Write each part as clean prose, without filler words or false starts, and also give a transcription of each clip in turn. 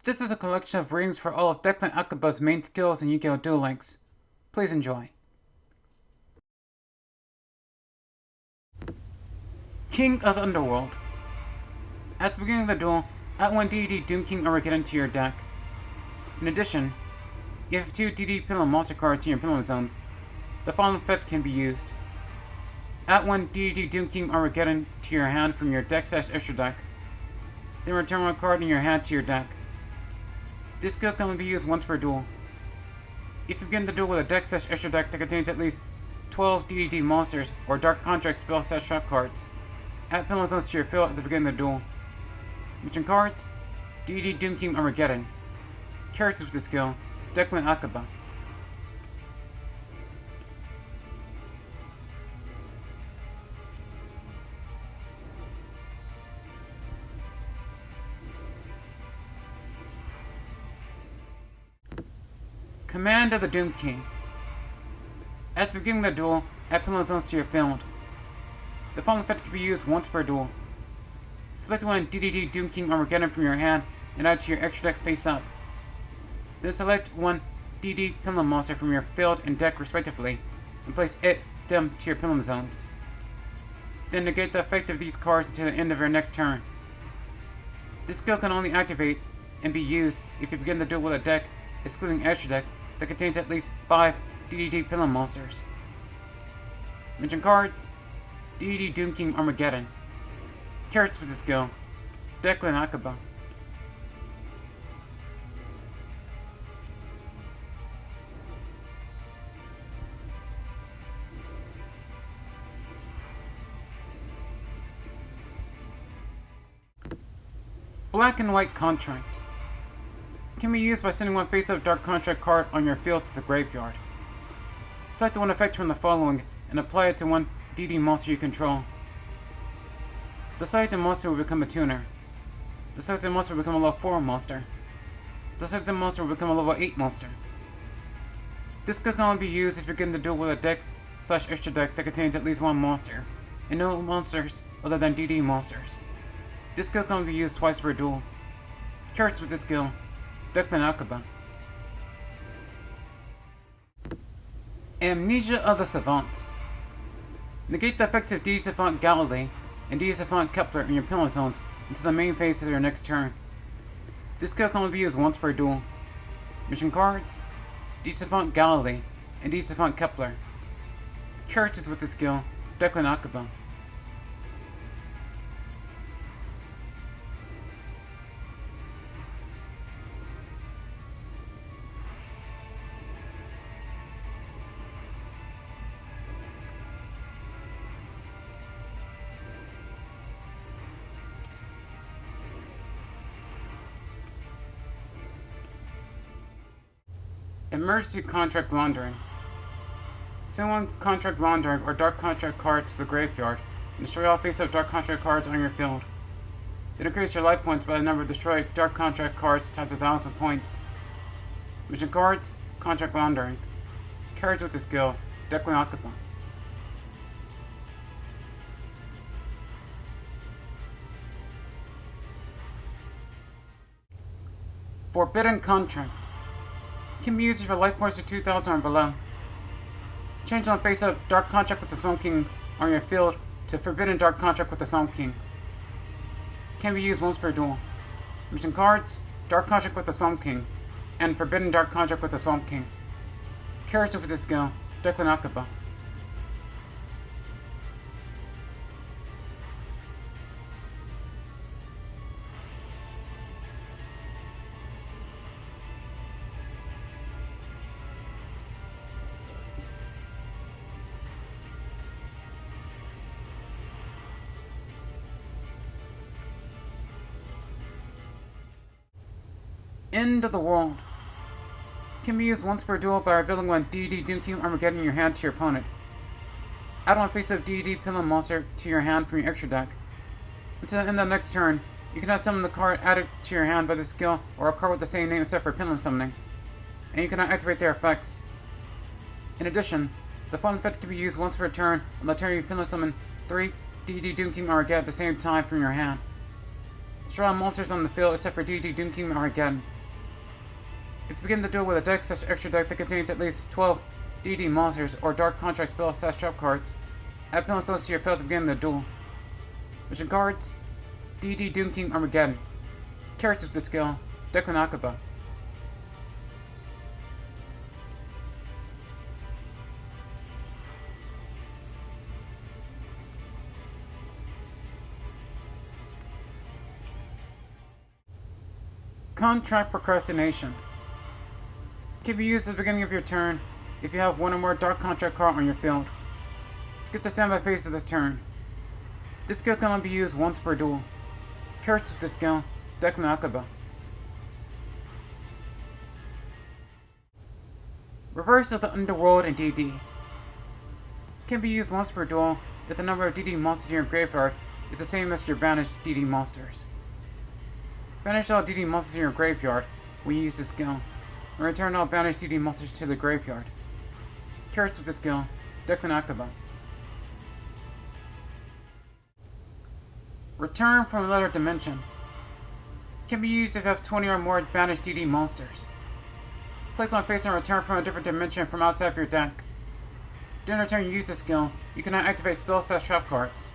This is a collection of readings for all of Declan Akaba's main skills in Yu-Gi-Oh! Duel Links. Please enjoy. King of the Underworld. At the beginning of the duel, add one DD Doom King Armageddon to your deck. In addition, you have two DD Pillow Monster cards in your Pillow Zones. The following effect can be used. Add one DD Doom King Armageddon to your hand from your deck/extra deck. Then return one card in your hand to your deck. This skill can only be used once per duel. If you begin the duel with a deck/extra deck that contains at least 12 DDD monsters or Dark Contract spell/trap cards, add Pillow Zones to your field at the beginning of the duel. Mention cards: DD Doom King Armageddon. Characters with this skill: Declan Akaba. Command of the Doom King. At the beginning of the duel, add Pillow Zones to your field. The following effect can be used once per duel. Select one DDD Doom King Armageddon from your hand and add to your extra deck face up. Then select one DD Pillow Monster from your field and deck respectively, and place them to your Pillow Zones. Then negate the effect of these cards until the end of your next turn. This skill can only activate and be used if you begin the duel with a deck, excluding extra deck, that contains at least 5 DDD Pillow Monsters. Mention cards: DDD Doom King Armageddon. Characters with this skill: Declan Akaba. Black and White Contract. Can be used by sending one face-up Dark Contract card on your field to the graveyard. Select one effect from the following and apply it to one DD monster you control. The selected monster will become a tuner. The selected monster will become a level 4 monster. The selected monster will become a level 8 monster. This skill can only be used if you begin the duel with a deck/extra deck that contains at least one monster, and no monsters other than DD monsters. This skill can only be used twice per duel. Characters with this skill: Declan Akaba. Amnesia of the Savants. Negate the effects of D Savant Galilee and D Savant Kepler in your Pillow Zones until the main phase of your next turn. This skill can only be used once per duel. Mention cards: D Savant Galilee and D Savant Kepler. Characters with this skill: Declan Akaba. Emergency Contract Laundering. Send one Contract Laundering or Dark Contract card to the graveyard and destroy all face-up Dark Contract cards on your field. Then increase your life points by the number of destroyed Dark Contract cards times 1,000 points. Mission cards: Contract Laundering. Cards with the skill: Declan Akaba. Forbidden Contract. Can be used if your life points are 2,000 or below. Change one face-up Dark Contract with the Swamp King on your field to Forbidden Dark Contract with the Swamp King. Can be used once per duel. Mission cards: Dark Contract with the Swamp King and Forbidden Dark Contract with the Swamp King. Characters with this skill: Declan Akaba. End of the World. Can be used once per duel by revealing one DD Doom King Armageddon in your hand to your opponent. Add one face-up DD Pillow Monster to your hand from your extra deck. Until the end of the next turn, you cannot summon the card added to your hand by this skill or a card with the same name except for Pillow Summoning, and you cannot activate their effects. In addition, the following effect can be used once per turn on the turn you Pillow Summon 3 DD Doom King Armageddon at the same time from your hand. Destroy all monsters on the field except for DD Doom King Armageddon, If you begin the duel with a deck/extra deck that contains at least 12 DD monsters or Dark Contract spell/trap cards, add penalty zones to your field to begin the duel. Mission cards: DD Doom King Armageddon. Characters with the skill: Declan Akaba. Contract Procrastination. Can be used at the beginning of your turn if you have one or more Dark Contract cards on your field. Skip the standby phase of this turn. This skill can only be used once per duel. Characters with this skill: Declan Akaba. Reverse of the Underworld and DD. Can be used once per duel if the number of DD monsters in your graveyard is the same as your banished DD monsters. Banish all DD monsters in your graveyard when you use this skill, and return all banished DD monsters to the graveyard. Characters with this skill: Declan Akaba. Return from another dimension. Can be used if you have 20 or more banished DD monsters. Place one face and return from a different dimension from outside of your deck. During the turn you use this skill, you cannot activate spell/trap cards.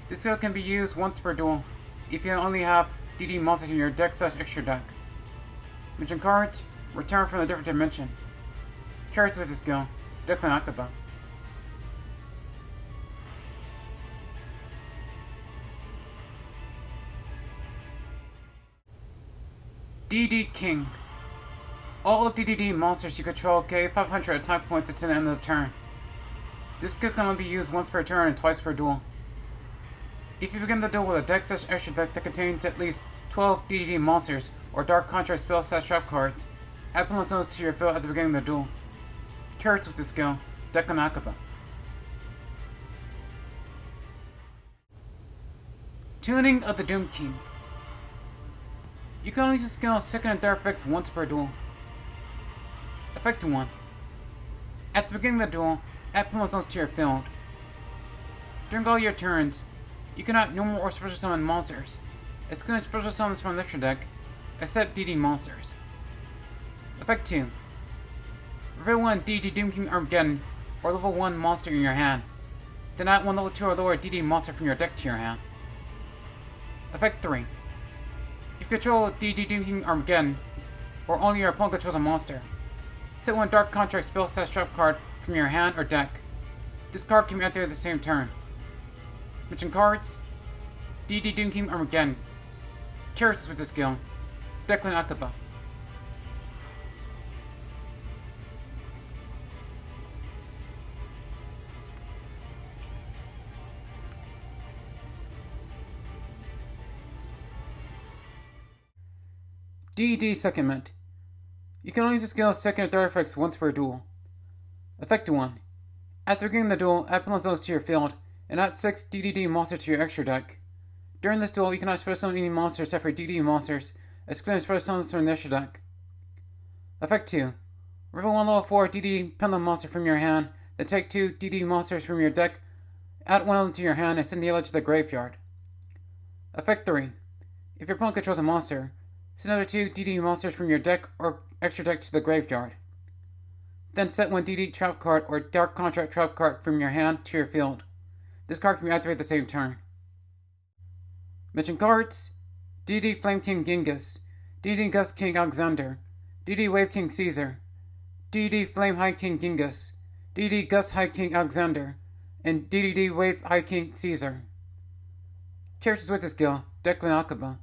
This skill can be used once per duel if you only have DD monsters in your deck/extra deck. Mention cards: return from a different dimension. Characters with this skill: Declan Akaba. DD King. All DDD monsters you control gain 500 attack points until the end of the turn. This skill can only be used once per turn and twice per duel. If you begin the duel with a deck/extra deck that contains at least 12 DDD monsters or Dark Contract spell/trap cards, add penalty zones to your field at the beginning of the duel. Characters with this skill: Declan Akaba. Tuning of the Doom King. You can only use the skill second and third effects once per duel. Effect 1. At the beginning of the duel, add penalty zones to your field. During all your turns, you cannot normal or special summon monsters, excluding special summons from the extra deck, except DD monsters. Effect 2. Reveal one DD Doom King Armageddon or level 1 monster in your hand. Then add one level 2 or lower DD monster from your deck to your hand. Effect 3. If you control DD Doom King Armageddon, or only your opponent controls a monster, set one Dark Contract spell/trap card from your hand or deck. This card can be activated at the same turn. Mention cards: DD Doom King Armageddon. Characters with this skill: Declan Akaba. DD Secondment. You can only use the skill second or third effects once per duel. Effect 1. After beginning the duel, add penalty zones to your field, and add 6 DDD monsters to your extra deck. During this duel, you cannot special summon any monsters except for DD monsters, excluding special summons from the extra deck. Effect 2. Reveal one level 4 DD Pendulum monster from your hand, then take 2 DD monsters from your deck, add one of them to your hand, and send the other to the graveyard. Effect 3. If your opponent controls a monster, send another 2 DD monsters from your deck or extra deck to the graveyard. Then set one DD trap card or Dark Contract trap card from your hand to your field. This card can be activated the same turn. Mention cards: DD Flame King Genghis, DD Gust King Alexander, DD Wave King Caesar, DD Flame High King Genghis, DD Gust High King Alexander, and DDD Wave High King Caesar. Characters with this skill: Declan Akaba.